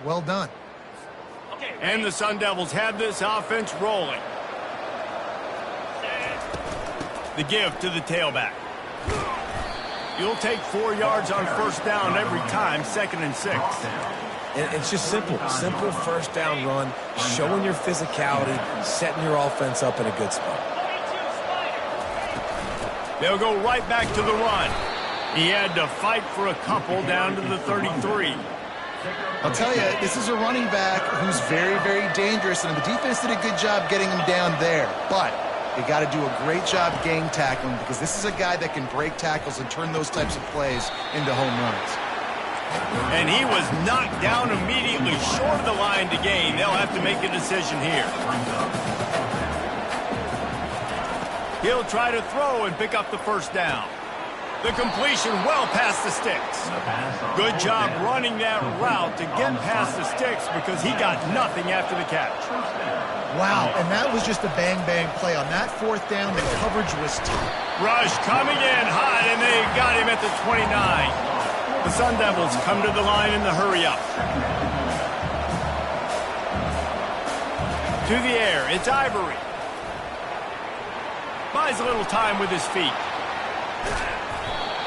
Well done. And the Sun Devils have this offense rolling. The give to the tailback. You'll take 4 yards on first down every time, 2nd and 6. And it's just simple first down run, showing your physicality, setting your offense up in a good spot. They'll go right back to the run. He had to fight for a couple down to the 33. I'll tell you, this is a running back who's very, very dangerous, and the defense did a good job getting him down there. But they got to do a great job game tackling, because this is a guy that can break tackles and turn those types of plays into home runs. And he was knocked down immediately short of the line to gain. They'll have to make a decision here. He'll try to throw and pick up the first down. The completion well past the sticks. Good job running that route to get past the sticks, because he got nothing after the catch. Wow, and that was just a bang-bang play. On that 4th down, the coverage was tough. Rush coming in hot, and they got him at the 29. The Sun Devils come to the line in the hurry-up. To the air, it's Ivory. Buys a little time with his feet.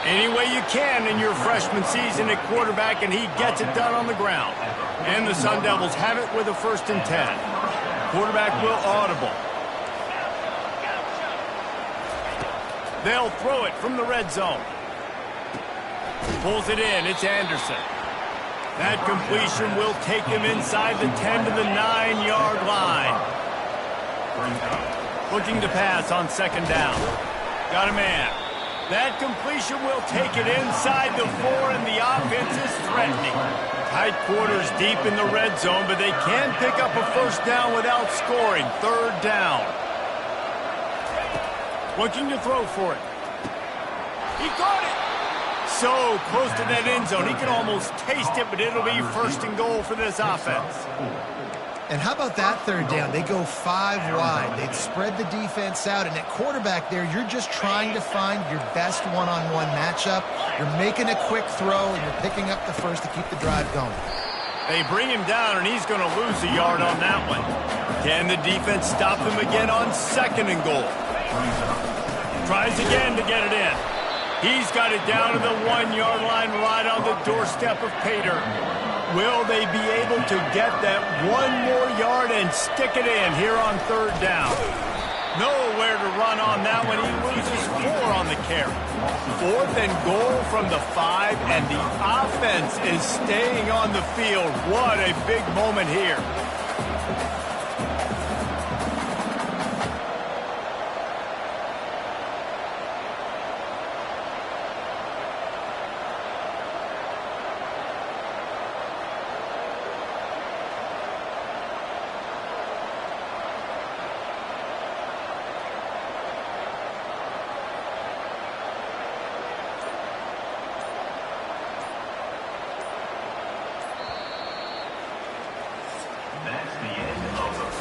Any way you can in your freshman season at quarterback, and he gets it done on the ground. And the Sun Devils have it with a 1st and 10. Quarterback will audible. They'll throw it from the red zone. Pulls it in. It's Anderson. That completion will take him inside the 10 to the 9-yard line. Looking to pass on 2nd down. Got a man. That completion will take it inside the 4, and the offense is threatening. Tight quarters deep in the red zone, but they can pick up a first down without scoring. 3rd down. Looking to throw for it. He caught it. So close to that end zone. He can almost taste it, but it'll be 1st and goal for this offense. And how about that 3rd down? They go 5 wide. They'd spread the defense out, and at quarterback there, you're just trying to find your best one-on-one matchup. You're making a quick throw, and you're picking up the first to keep the drive going. They bring him down, and he's going to lose a yard on that one. Can the defense stop him again on 2nd and goal? Tries again to get it in. He's got it down to the 1-yard line, right on the doorstep of Pater. Will they be able to get that 1 more yard and stick it in here on 3rd down? Nowhere to run on that one. He loses 4 on the carry. 4th and goal from the 5, and the offense is staying on the field. What a big moment here.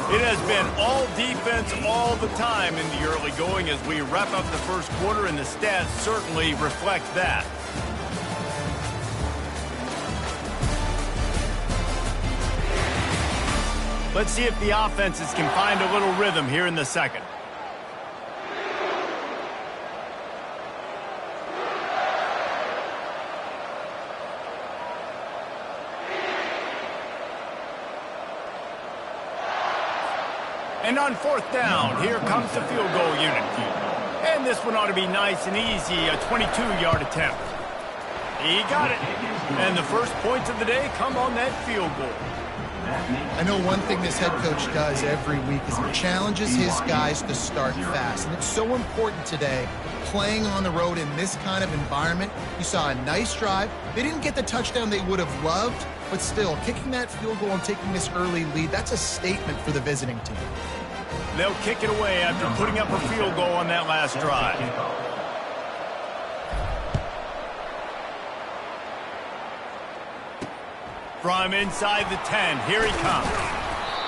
It has been all defense all the time in the early going as we wrap up the 1st quarter, and the stats certainly reflect that. Let's see if the offenses can find a little rhythm here in the 2nd. And on 4th down, here comes the field goal unit. And this one ought to be nice and easy, a 22-yard attempt. He got it. And the first points of the day come on that field goal. I know one thing this head coach does every week is he challenges his guys to start fast. And it's so important today, playing on the road in this kind of environment. You saw a nice drive. They didn't get the touchdown they would have loved, but still, kicking that field goal and taking this early lead, that's a statement for the visiting team. They'll kick it away after putting up a field goal on that last drive. From inside the 10, here he comes.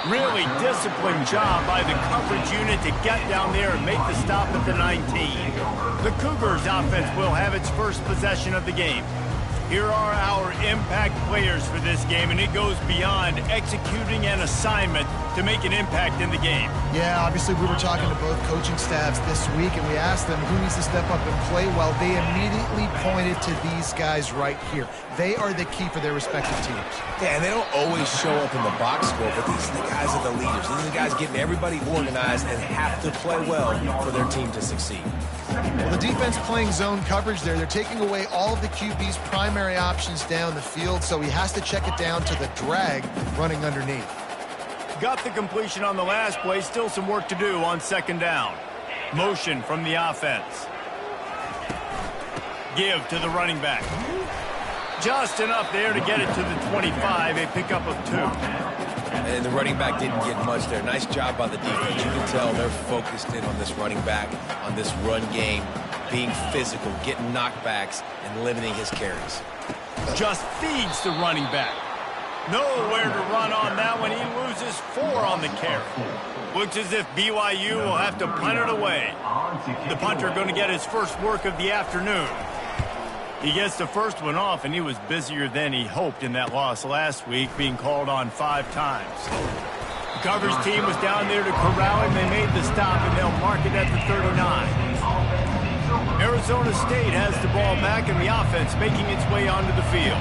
Really disciplined job by the coverage unit to get down there and make the stop at the 19. The Cougars offense will have its first possession of the game. Here are our impact players for this game, and it goes beyond executing an assignment to make an impact in the game. Yeah, obviously we were talking to both coaching staffs this week, and we asked them who needs to step up and play well. They immediately pointed to these guys right here. They are the key for their respective teams. Yeah, and they don't always show up in the box score, but these are the guys are the leaders. These are the guys getting everybody organized and have to play well for their team to succeed. Well, the defense playing zone coverage there. They're taking away all of the QB's primary options down the field, so he has to check it down to the drag running underneath. Got the completion on the last play. Still some work to do on second down. Motion from the offense. Give to the running back. Just enough there to get it to the 25, a pickup of 2. And the running back didn't get much there. Nice job by the defense. You can tell they're focused in on this running back, on this run game, being physical, getting knockbacks, and limiting his carries. Just feeds the running back. Nowhere to run on that one. He loses 4 on the carry. Looks as if BYU will have to punt it away. The punter going to get his first work of the afternoon. He gets the first one off, and he was busier than he hoped in that loss last week, being called on 5 times. The coverage team was down there to corral him. They made the stop, and they'll mark it at the 39. Arizona State has the ball back, and the offense making its way onto the field.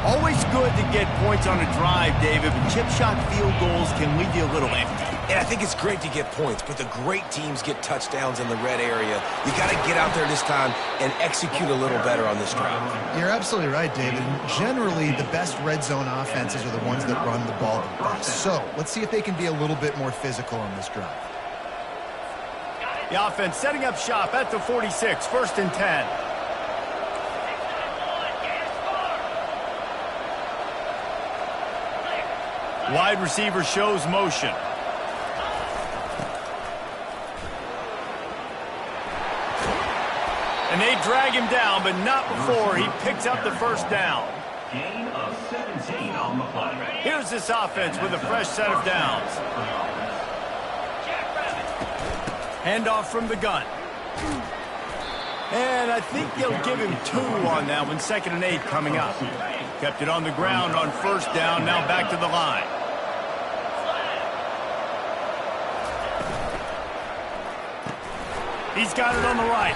Always good to get points on a drive, David, but chip shot field goals can leave you a little empty. And I think it's great to get points, but the great teams get touchdowns in the red area. You got to get out there this time and execute a little better on this drive. You're absolutely right, David. Generally, the best red zone offenses are the ones that run the ball the best. So let's see if they can be a little bit more physical on this drive. The offense setting up shop at the 46, 1st and 10. Wide receiver shows motion. And they drag him down, but not before he picks up the first down. Gain of 17 on the play. Here's this offense with a fresh set of downs. Handoff from the gun. And I think they'll give him 2 on that one. 2nd and 8 coming up. Kept it on the ground on 1st down. Now back to the line. He's got it on the right.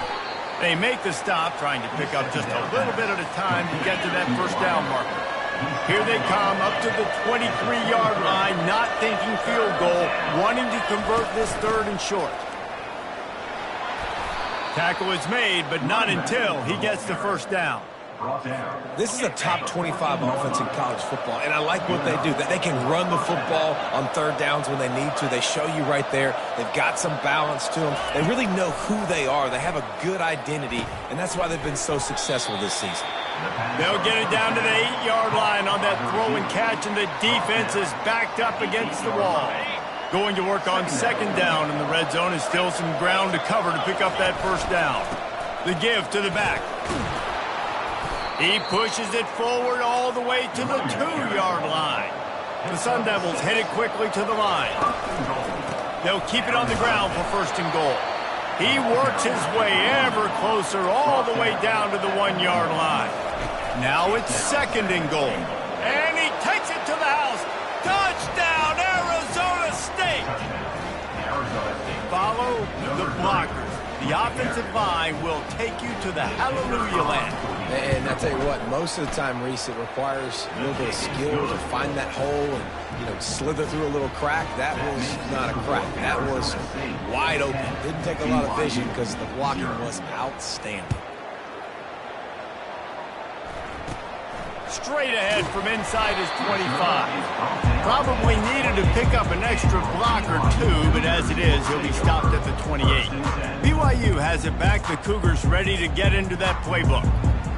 They make the stop, trying to pick up just a little bit at a time to get to that 1st down marker. Here they come up to the 23-yard line, not thinking field goal, wanting to convert this 3rd and short. Tackle is made, but not until he gets the 1st down. This is a top 25 offense in college football, and I like what they do. That they can run the football on 3rd downs when they need to. They show you right there. They've got some balance to them. They really know who they are. They have a good identity, and that's why they've been so successful this season. They'll get it down to the 8-yard line on that throw and catch, and the defense is backed up against the wall. Going to work on 2nd down, and the red zone is still some ground to cover to pick up that 1st down. The give to the back. He pushes it forward all the way to the 2-yard line. The Sun Devils head it quickly to the line. They'll keep it on the ground for 1st and goal. He works his way ever closer all the way down to the 1-yard line. Now it's 2nd and goal. And he takes it to the house. Touchdown, Arizona State! Follow the blockers. The offensive line will take you to the hallelujah land. And I tell you what, most of the time, Reese, it requires a little bit of skill to find that hole and, slither through a little crack. That was not a crack. That was wide open. Didn't take a lot of vision because the blocking was outstanding. Straight ahead from inside his 25. Probably needed to pick up an extra block or 2, but as it is, he'll be stopped at the 28. BYU has it back. The Cougars ready to get into that playbook.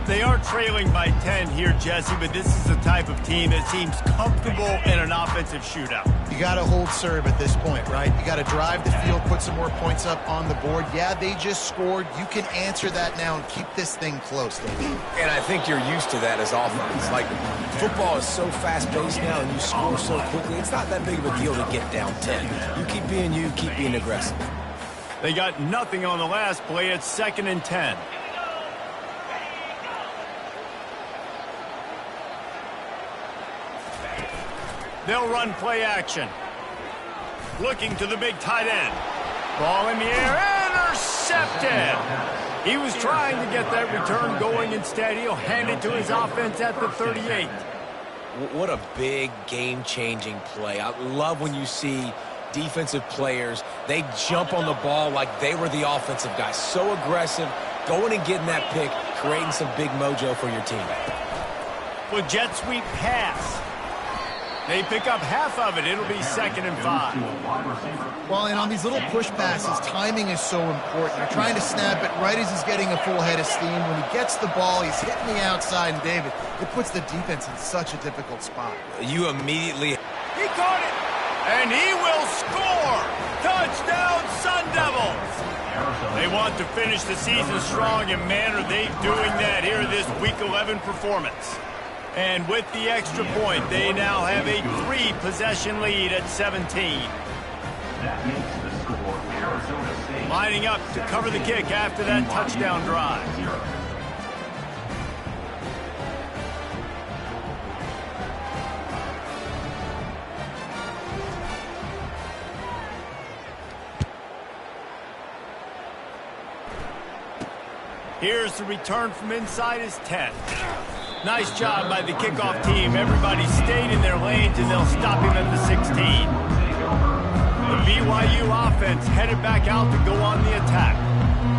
They are trailing by 10 here, Jesse, but this is the type of team that seems comfortable in an offensive shootout. You got to hold serve at this point, right? You got to drive the field, put some more points up on the board. Yeah, they just scored. You can answer that now and keep this thing close. And I think you're used to that as offense. Like, football is so fast-paced now and you score so quickly, it's not that big of a deal to get down 10. You keep being you, keep being aggressive. They got nothing on the last play. It's 2nd and 10. They'll run play action. Looking to the big tight end. Ball in the air, intercepted. He was trying to get that return going. Instead, he'll hand it to his offense at the 38. What a big game-changing play. I love when you see defensive players, they jump on the ball like they were the offensive guys. So aggressive, going and getting that pick, creating some big mojo for your team. With jet sweep pass. They pick up half of it. It'll be 2nd and 5. Well, and on these little push passes, timing is so important. They're trying to snap it right as he's getting a full head of steam. When he gets the ball, he's hitting the outside, and David, it puts the defense in such a difficult spot. You immediately... He caught it, and he will score! Touchdown, Sun Devils! They want to finish the season strong, and man, are they doing that here in this Week 11 performance. And with the extra point, they now have a 3-possession lead at 17. That makes the score Arizona State. Lining up to cover the kick after that touchdown drive. Here's the return from inside his 10. Nice job by the kickoff team. Everybody stayed in their lanes, and they'll stop him at the 16. The BYU offense headed back out to go on the attack.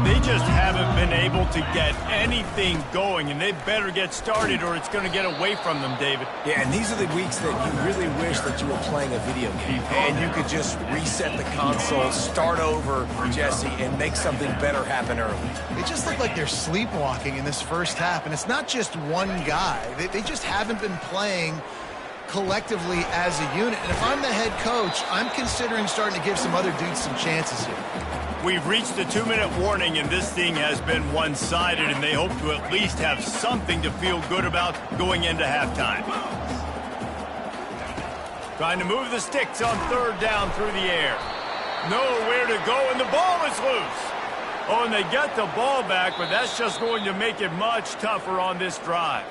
They just haven't been able to get anything going, and they better get started or it's going to get away from them, David. Yeah, and these are the weeks that you really wish that you were playing a video game and you could just reset the console, start over, Jesse, and make something better happen early. They just look like they're sleepwalking in this first half, and it's not just one guy. They just haven't been playing collectively as a unit. And if I'm the head coach, I'm considering starting to give some other dudes some chances here. We've reached the 2-minute warning, and this thing has been one-sided, and they hope to at least have something to feel good about going into halftime. Trying to move the sticks on 3rd down through the air. Nowhere to go, and the ball is loose. Oh, and they get the ball back, but that's just going to make it much tougher on this drive.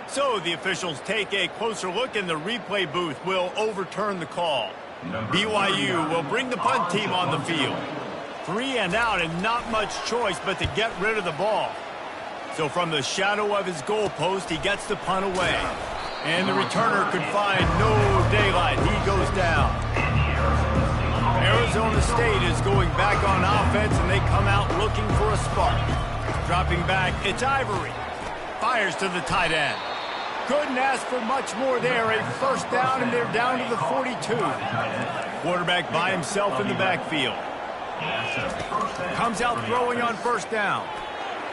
So the officials take a closer look, and the replay booth will overturn the call. BYU will bring the punt team on the field. 3 and out, and not much choice but to get rid of the ball. So from the shadow of his goalpost, he gets the punt away. And the returner could find no daylight. He goes down. Arizona State is going back on offense, and they come out looking for a spark. Dropping back, it's Ivory. Fires to the tight end. Couldn't ask for much more there. A 1st down, and they're down to the 42. Quarterback by himself in the backfield. Comes out throwing on 1st down.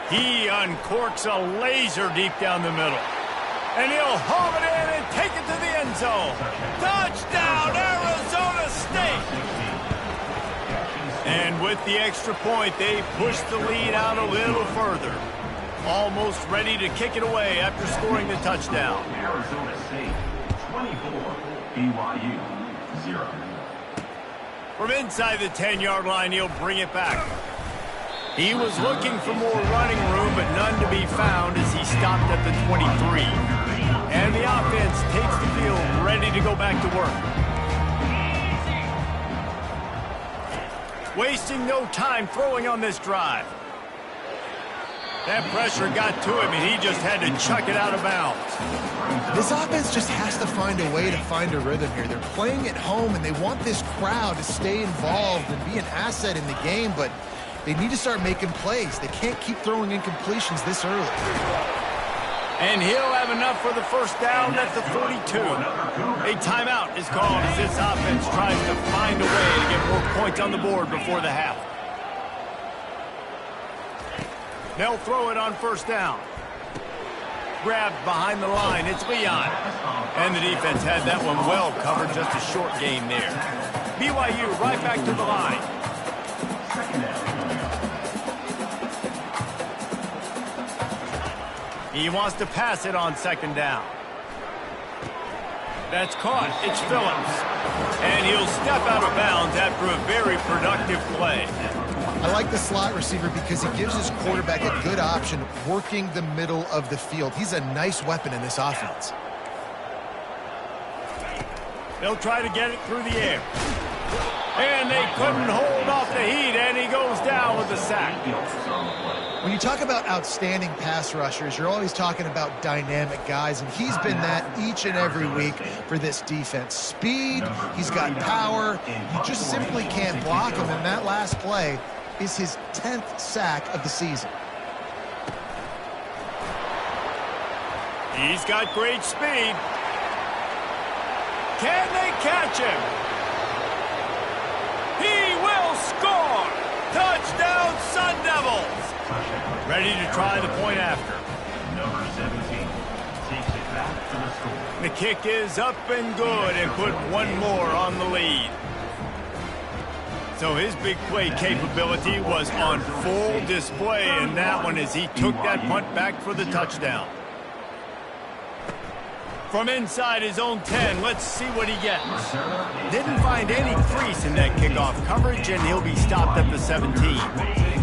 He uncorks a laser deep down the middle. And he'll haul it in and take it to the end zone. Touchdown, Arizona State! And with the extra point, they push the lead out a little further. Almost ready to kick it away after scoring the touchdown. Arizona State 24, BYU 0. From inside the 10-yard line, he'll bring it back. He was looking for more running room, but none to be found as he stopped at the 23. And the offense takes the field, ready to go back to work. Wasting no time throwing on this drive. That pressure got to him, and he just had to chuck it out of bounds. This offense just has to find a way to find a rhythm here. They're playing at home, and they want this crowd to stay involved and be an asset in the game, but they need to start making plays. They can't keep throwing incompletions this early. And he'll have enough for the 1st down at the 42. A timeout is called as this offense tries to find a way to get more points on the board before the half. They'll throw it on 1st down. Grabbed behind the line. It's Leon. And the defense had that one well covered. Just a short gain there. BYU right back to the line. He wants to pass it on 2nd down. That's caught. It's Phillips. And he'll step out of bounds after a very productive play. I like the slot receiver because he gives his quarterback a good option working the middle of the field. He's a nice weapon in this offense. They'll try to get it through the air. And they couldn't hold off the heat, and he goes down with the sack. When you talk about outstanding pass rushers, you're always talking about dynamic guys, and he's been that each and every week for this defense. Speed, he's got power, you just simply can't block him, and that last play is his 10th sack of the season. He's got great speed. Can they catch him? He will score! Touchdown, Sun Devils! Ready to try the point after. Number 17 takes it back for the score. The kick is up and good and put one more on the lead. So his big play capability was on full display in that one as he took that punt back for the touchdown. From inside his own 10, let's see what he gets. Didn't find any crease in that kickoff coverage, and he'll be stopped at the 17.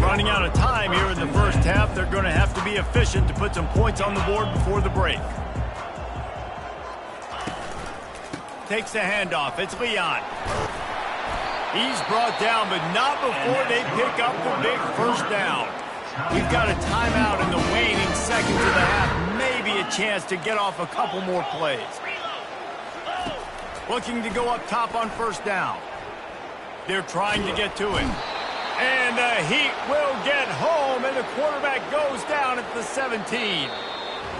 Running out of time here in the first half, they're going to have to be efficient to put some points on the board before the break. Takes the handoff. It's Leon. He's brought down, but not before they pick up the big first down. We've got a timeout in the waning seconds of the half. Maybe a chance to get off a couple more plays. Looking to go up top on first down. They're trying to get to it. And the Heat will get home, and the quarterback goes down at the 17.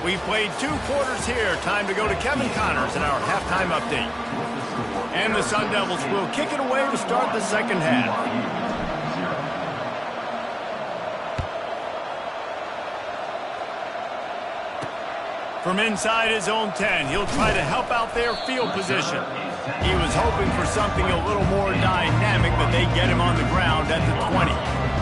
We've played 2 quarters here. Time to go to Kevin Connors in our halftime update. And the Sun Devils will kick it away to start the second half. From inside his own 10, he'll try to help out their field position. He was hoping for something a little more dynamic, but they get him on the ground at the 20.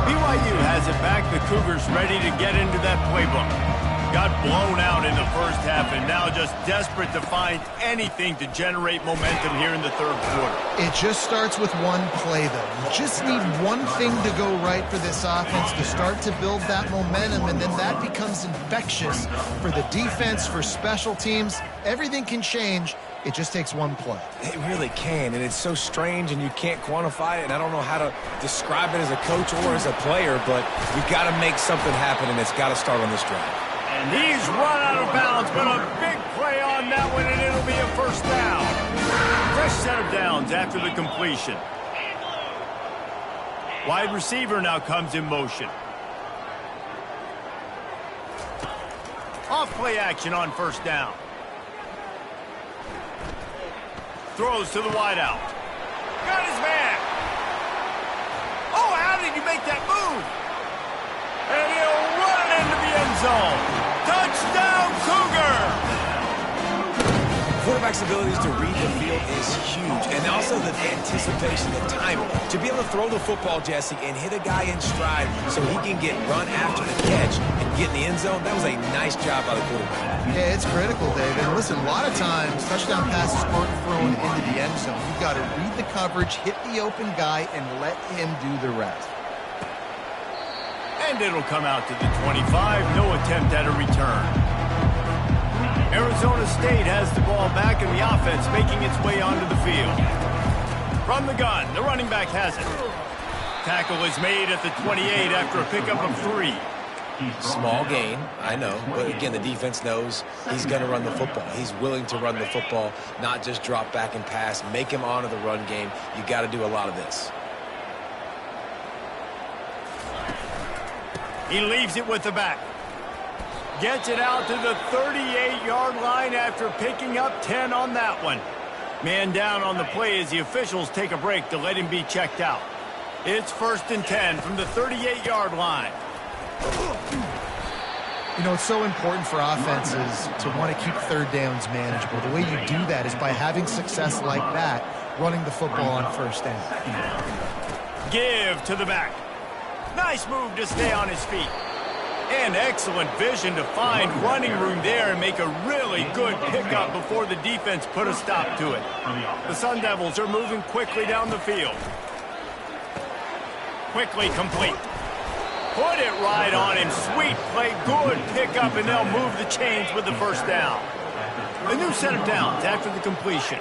BYU has it back. The Cougars ready to get into that playbook. Got blown out in the first half and now just desperate to find anything to generate momentum here in the third quarter. It just starts with one play, though. You just need one thing to go right for this offense to start to build that momentum, and then that becomes infectious for the defense, for special teams. Everything can change. It just takes one play. It really can, and it's so strange, and you can't quantify it, and I don't know how to describe it as a coach or as a player, but you've got to make something happen, and it's got to start on this drive. And he's run out of bounds, but a big play on that one, and it'll be a first down. Fresh set of downs after the completion. Wide receiver now comes in motion. Off play action on first down. Throws to the wideout. Got his man. Oh, how did you make that move? And he'll run it into the end zone. Touchdown, Cougar! Quarterback's abilities to read the field is huge, and also the anticipation, the timing. To be able to throw the football, Jesse, and hit a guy in stride so he can get run after the catch and get in the end zone, that was a nice job by the quarterback. Yeah, it's critical, David. And listen, a lot of times, touchdown passes aren't thrown into the end zone. You've got to read the coverage, hit the open guy, and let him do the rest. And it'll come out to the 25. No attempt at a return. Arizona State has the ball back, and the offense making its way onto the field. From the gun, the running back has it. Tackle is made at the 28 after a pickup of 3. Small gain, I know, but again, the defense knows he's going to run the football. He's willing to run the football, not just drop back and pass, make him honor the run game. You got to do a lot of this. He leaves it with the back. Gets it out to the 38-yard line after picking up 10 on that one. Man down on the play as the officials take a break to let him be checked out. It's 1st and 10 from the 38-yard line. You know, it's so important for offenses to want to keep third downs manageable. The way you do that is by having success like that, running the football on first down. Give to the back. Nice move to stay on his feet. And excellent vision to find running room there and make a really good pickup before the defense put a stop to it. The Sun Devils are moving quickly down the field. Quickly complete. Put it right on him. Sweet play, good pickup, and they'll move the chains with the first down. A new set of downs after the completion.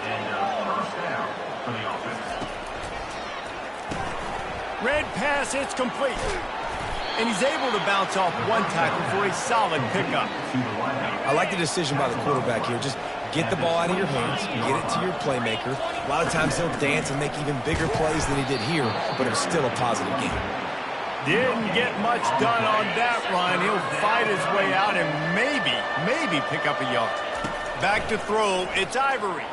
Red pass, it's complete. And he's able to bounce off one tackle for a solid pickup. I like the decision by the quarterback here. Just get the ball out of your hands, get it to your playmaker. A lot of times he'll dance and make even bigger plays than he did here, but it was still a positive game. Didn't get much done on that run. He'll fight his way out and maybe pick up a yard. Back to throw, it's Ivory.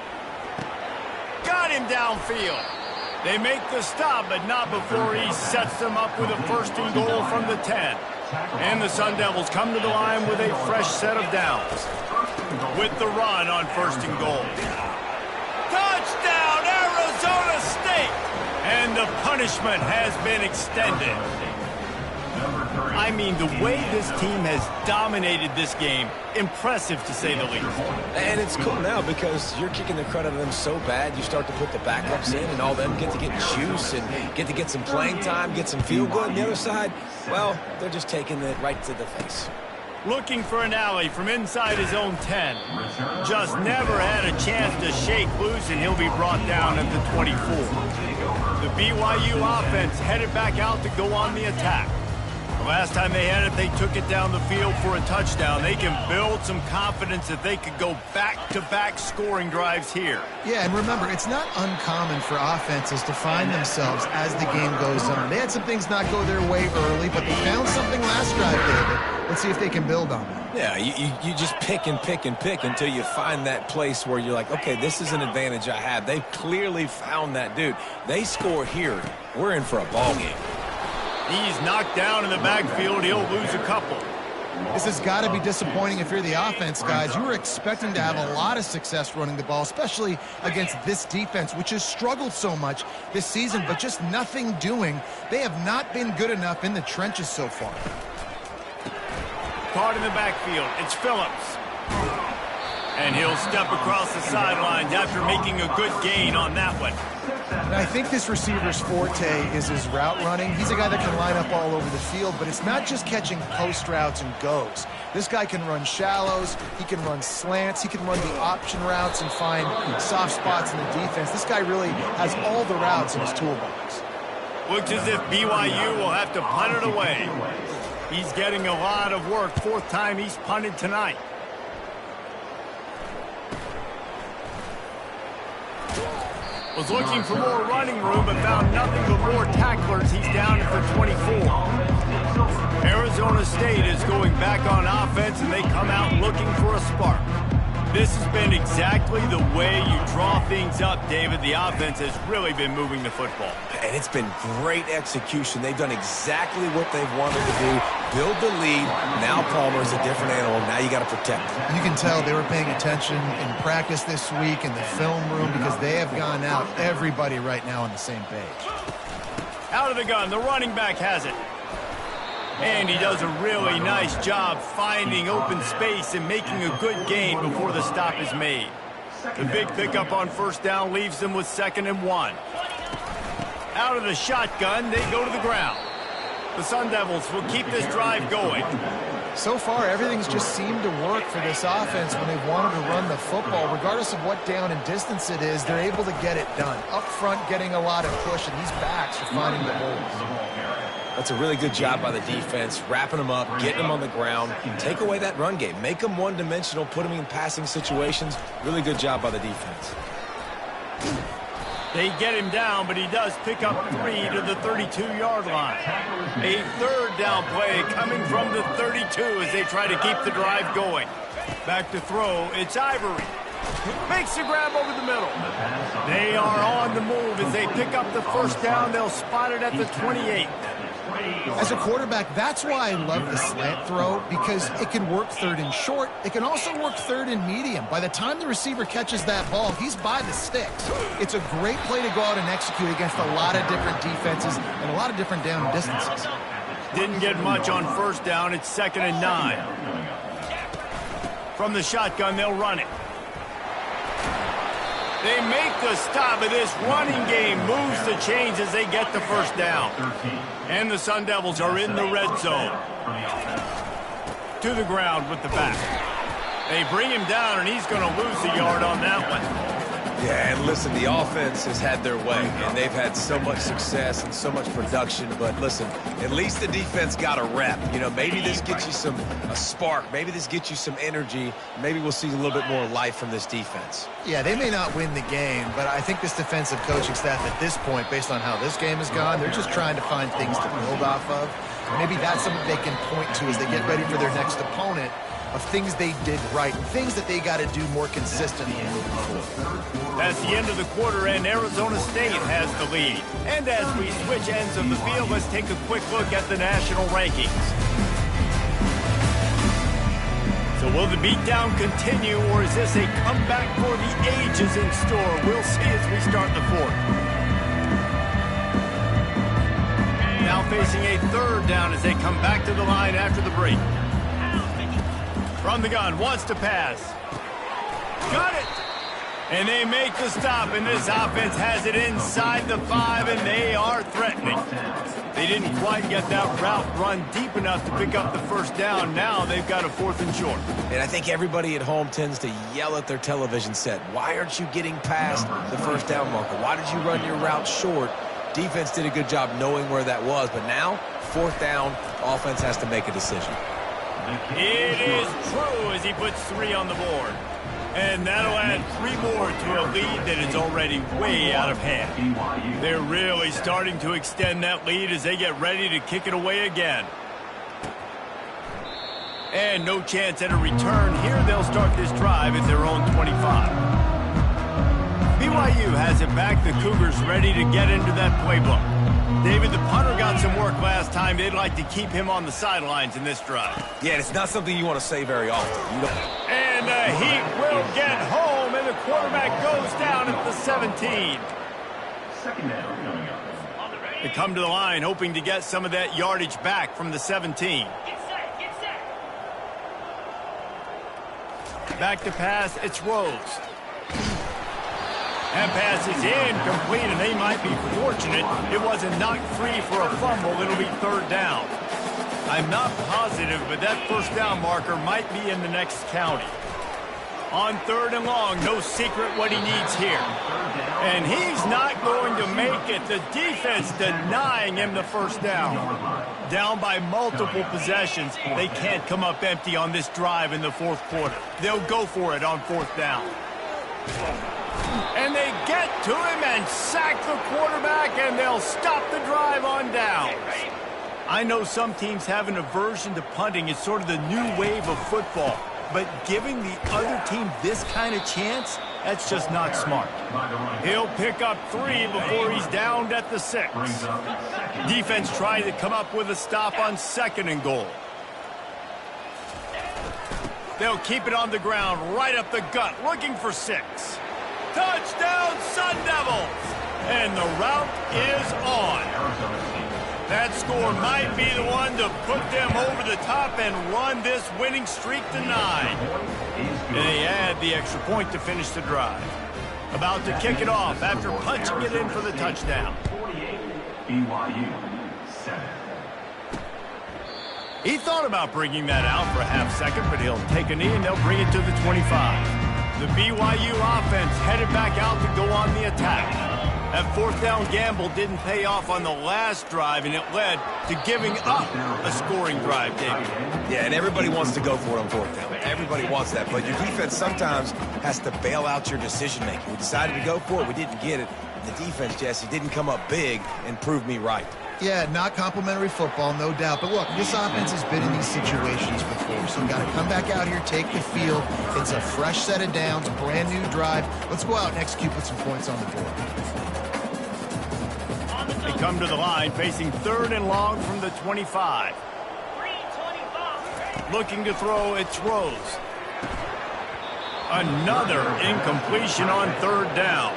Got him downfield. They make the stop, but not before he sets them up with a first and goal from the 10. And the Sun Devils come to the line with a fresh set of downs. With the run on first and goal. Touchdown, Arizona State! And the punishment has been extended. I mean, the way this team has dominated this game, impressive to say the least. And it's cool now because you're kicking the crud out of them so bad, you start to put the backups in and all them get to get juice and get some playing time, get some feel good. And the other side, well, they're just taking it right to the face. Looking for an alley from inside his own 10. Just never had a chance to shake loose, and he'll be brought down at the 24. The BYU offense headed back out to go on the attack. The last time they had it, they took it down the field for a touchdown. They can build some confidence that they could go back-to-back scoring drives here. Yeah, and remember, it's not uncommon for offenses to find themselves as the game goes on. They had some things not go their way early, but they found something last drive, David. Let's see if they can build on that. Yeah, you just pick and pick and pick until you find that place where you're like, okay, this is an advantage I have. They've clearly found that, dude. They score here. We're in for a ball game. He's knocked down in the backfield. He'll lose a couple. This has got to be disappointing if you're the offense, guys. You were expecting to have a lot of success running the ball, especially against this defense, which has struggled so much this season, but just nothing doing. They have not been good enough in the trenches so far. Caught in the backfield. It's Phillips. And he'll step across the sidelines after making a good gain on that one. And I think this receiver's forte is his route running. He's a guy that can line up all over the field, but it's not just catching post routes and goes. This guy can run shallows, he can run slants, he can run the option routes and find soft spots in the defense. This guy really has all the routes in his toolbox. Looks as if BYU will have to punt it away. He's getting a lot of work. Fourth time he's punted tonight. Was looking for more running room, but found nothing but more tacklers. He's down at the 24. Arizona State is going back on offense, and they come out looking for a spark. This has been exactly the way you draw things up, David. The offense has really been moving the football. And it's been great execution. They've done exactly what they've wanted to do. Build the lead. Now Palmer's a different animal. Now you got to protect him. You can tell they were paying attention in practice this week in the film room because they have gone out, everybody right now on the same page. Out of the gun, the running back has it. And he does a really nice job finding open space and making a good gain before the stop is made. The big pickup on first down leaves them with 2nd and 1. Out of the shotgun, they go to the ground. The Sun Devils will keep this drive going. So far, everything's just seemed to work for this offense when they've wanted to run the football. Regardless of what down and distance it is, they're able to get it done. Up front, getting a lot of push, and these backs are finding the holes. That's a really good job by the defense, wrapping them up, getting them on the ground. Take away that run game. Make them one-dimensional, put them in passing situations. Really good job by the defense. They get him down, but he does pick up 3 to the 32-yard line. A third down play coming from the 32 as they try to keep the drive going. Back to throw, it's Ivory. Makes the grab over the middle. They are on the move as they pick up the first down. They'll spot it at the 28. As a quarterback, that's why I love the slant throw, because it can work third and short. It can also work third and medium. By the time the receiver catches that ball, he's by the sticks. It's a great play to go out and execute against a lot of different defenses and a lot of different down distances. Didn't get much on first down. It's 2nd and 9. From the shotgun, they'll run it. They make the stop, but this running game moves the chains as they get the first down. And the Sun Devils are in the red zone. To the ground with the back. They bring him down, and he's going to lose a yard on that one. Yeah, and listen, the offense has had their way, and they've had so much success and so much production. But listen, at least the defense got a rep. You know, maybe this gets you a spark. Maybe this gets you some energy. Maybe we'll see a little bit more life from this defense. Yeah, they may not win the game, but I think this defensive coaching staff at this point, based on how this game has gone, they're just trying to find things to build off of. Maybe that's something they can point to as they get ready for their next opponent, of things they did right, and things that they got to do more consistently moving forward. That's the end of the quarter, and Arizona State has the lead. And as we switch ends of the field, let's take a quick look at the national rankings. So will the beatdown continue, or is this a comeback for the ages in store? We'll see as we start the fourth. Now facing a third down as they come back to the line after the break. From the gun, wants to pass. Got it! And they make the stop, and this offense has it inside the 5, and they are threatening. They didn't quite get that route run deep enough to pick up the first down. Now they've got a 4th and short. And I think everybody at home tends to yell at their television set, why aren't you getting past the first down marker? Why did you run your route short? Defense did a good job knowing where that was, but now, 4th down, offense has to make a decision. It is true as he puts 3 on the board. And that'll add 3 more to a lead that is already way out of hand. They're really starting to extend that lead as they get ready to kick it away again. And no chance at a return here. They'll start this drive at their own 25. BYU has it back. The Cougars ready to get into that playbook. David, the punter got some work last time. They'd like to keep him on the sidelines in this drive. Yeah, it's not something you want to say very often. And the Heat will get home, and the quarterback goes down at the 17. Second down coming up. They come to the line hoping to get some of that yardage back from the 17. Back to pass, it's Rose. That pass is incomplete, and they might be fortunate it wasn't knocked free for a fumble. It'll be 3rd down. I'm not positive, but that first down marker might be in the next county. On 3rd and long, no secret what he needs here. And he's not going to make it. The defense denying him the first down. Down by multiple possessions. They can't come up empty on this drive in the 4th quarter. They'll go for it on 4th down. And they get to him and sack the quarterback, and they'll stop the drive on downs. I know some teams have an aversion to punting. It's sort of the new wave of football. But giving the other team this kind of chance, that's just not smart. He'll pick up 3 before he's downed at the 6. Defense trying to come up with a stop on 2nd and goal. They'll keep it on the ground, right up the gut, looking for 6. Touchdown, Sun Devils! And the route is on. That score might be the one to put them over the top and run this winning streak to 9. And they add the extra point to finish the drive. About to kick it off after punching it in for the touchdown. 48, BYU 7. He thought about bringing that out for a half second, but he'll take a knee and they'll bring it to the 25. The BYU offense headed back out to go on the attack. That 4th down gamble didn't pay off on the last drive, and it led to giving up a scoring drive, David. Yeah, and everybody wants to go for it on 4th down. Everybody wants that, but your defense sometimes has to bail out your decision-making. We decided to go for it. We didn't get it. The defense, Jesse, didn't come up big and prove me right. Yeah, not complimentary football, no doubt. But look, this offense has been in these situations before, so got to come back out here, take the field. It's a fresh set of downs, a brand new drive. Let's go out and execute with some points on the board. They come to the line facing 3rd and long from the 25. Looking to throw, it's Rose. Another incompletion on 3rd down.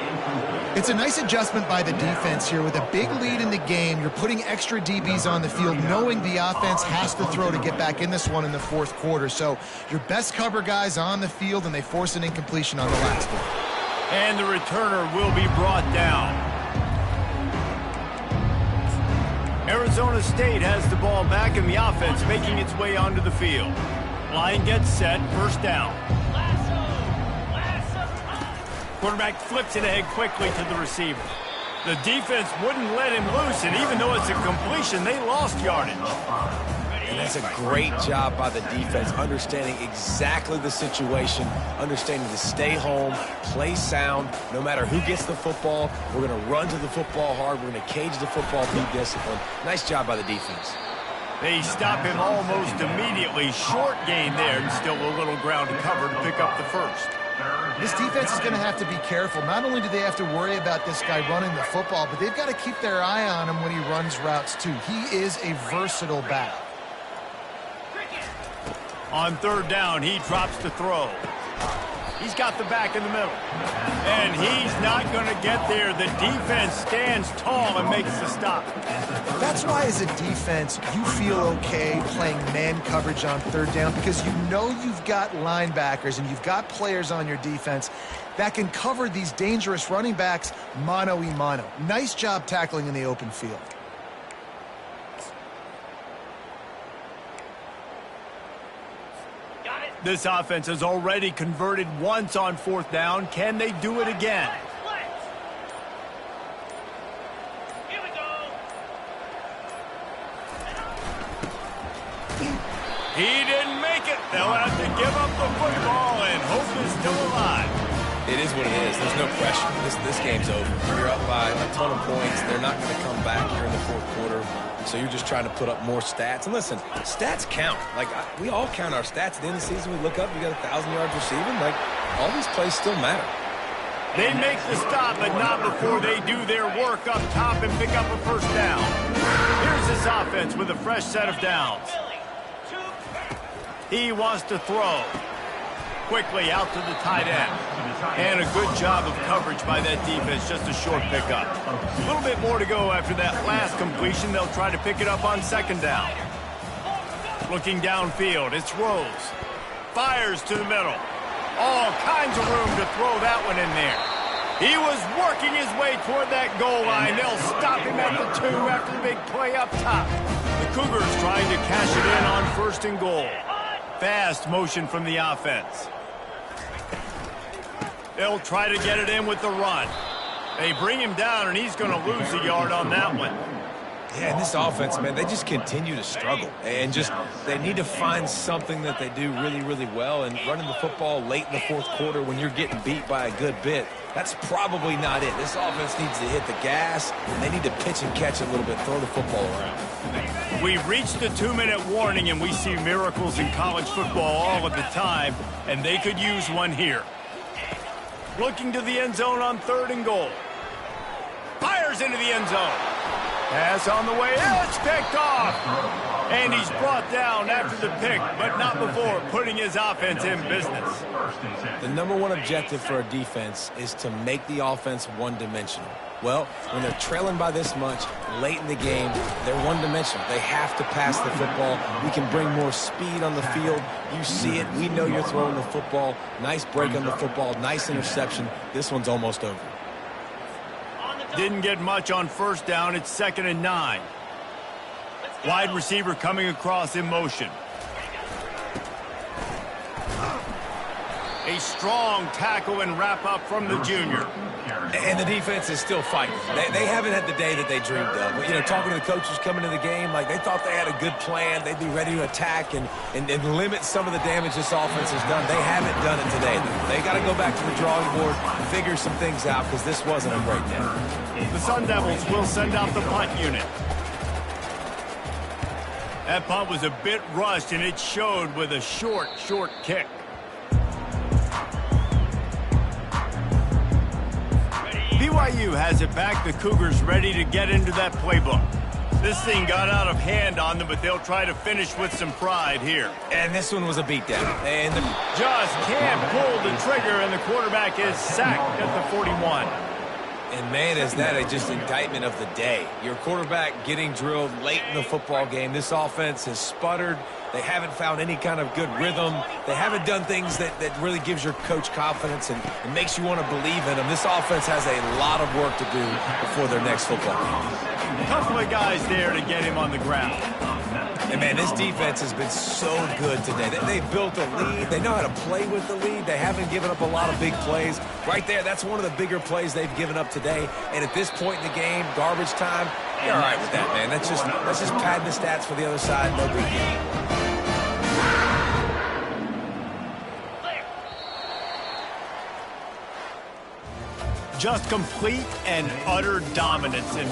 It's a nice adjustment by the defense here. With a big lead in the game, you're putting extra DBs on the field, knowing the offense has to throw to get back in this one in the 4th quarter. So your best cover guys on the field, and they force an incompletion on the last one. And the returner will be brought down. Arizona State has the ball back, and the offense making its way onto the field. Line gets set, first down. Quarterback flips it ahead quickly to the receiver. The defense wouldn't let him loose, and even though it's a completion, they lost yardage. And that's a great job by the defense, understanding exactly the situation, understanding to stay home, play sound. No matter who gets the football, we're going to run to the football hard. We're going to cage the football, be disciplined. Nice job by the defense. They stop him almost immediately. Short gain there, and still a little ground to cover to pick up the first. This defense is going to have to be careful. Not only do they have to worry about this guy running the football, but they've got to keep their eye on him when he runs routes too. He is a versatile back. On third down, he drops to throw. He's got the back in the middle. And he's not going to get there. The defense stands tall and makes the stop. That's why, as a defense, you feel okay playing man coverage on third down, because you know you've got linebackers and you've got players on your defense that can cover these dangerous running backs mano-a-mano. Nice job tackling in the open field. This offense has already converted once on fourth down. Can they do it again? Here we go. He didn't make it. They'll have to give up the football, and hope is still alive. It is what it is. There's no pressure. This game's over. You're up by a ton of points. They're not going to come back here in the fourth quarter. So you're just trying to put up more stats. And listen, stats count. Like, we all count our stats. At the end of the season, we look up, you got 1,000 yards receiving. Like, all these plays still matter. They make the stop, but not before they do their work up top and pick up a first down. Here's this offense with a fresh set of downs. He wants to throw. Quickly out to the tight end. And a good job of coverage by that defense, just a short pickup. A little bit more to go after that last completion. They'll try to pick it up on second down. Looking downfield, it's Rose. Fires to the middle. All kinds of room to throw that one in there. He was working his way toward that goal line. They'll stop him at the 2 after the big play up top. The Cougars trying to cash it in on first and goal. Fast motion from the offense. They'll try to get it in with the run. They bring him down, and he's going to lose a yard on that one. Yeah, and this offense, man, they just continue to struggle. And just, they need to find something that they do really, really well. And running the football late in the fourth quarter when you're getting beat by a good bit, that's probably not it. This offense needs to hit the gas, and they need to pitch and catch a little bit, throw the football around. We've reached the 2-minute warning, and we see miracles in college football all of the time, and they could use one here. Looking to the end zone on third and goal. Fires into the end zone. Pass on the way. It's picked off. And he's brought down after the pick, but not before putting his offense in business. The number one objective for a defense is to make the offense one-dimensional. Well, when they're trailing by this much, late in the game, they're one-dimensional. They have to pass the football. We can bring more speed on the field. You see it. We know you're throwing the football. Nice break on the football. Nice interception. This one's almost over. Didn't get much on first down. It's 2nd and 9. Wide receiver coming across in motion. A strong tackle and wrap up from the junior. And the defense is still fighting. They haven't had the day that they dreamed of. You know, talking to the coaches coming to the game, like they thought they had a good plan. They'd be ready to attack and limit some of the damage this offense has done. They haven't done it today. They got to go back to the drawing board, figure some things out, because this wasn't a great day. The Sun Devils will send out the punt unit. That punt was a bit rushed, and it showed with a short kick. BYU has it back. The Cougars ready to get into that playbook. This thing got out of hand on them, but they'll try to finish with some pride here. And this one was a beatdown. And just can't pull the trigger, and the quarterback is sacked at the 41. And, man, is that just indictment of the day. Your quarterback getting drilled late in the football game. This offense has sputtered. They haven't found any kind of good rhythm. They haven't done things that really gives your coach confidence and makes you want to believe in them. This offense has a lot of work to do before their next football game. A couple of guys there to get him on the ground. And, man, this defense has been so good today. They've built a lead. They know how to play with the lead. They haven't given up a lot of big plays. Right there, that's one of the bigger plays they've given up today. And at this point in the game, garbage time, you're all right with that, man. That's just padding the stats for the other side. No big deal. Just complete and utter dominance. And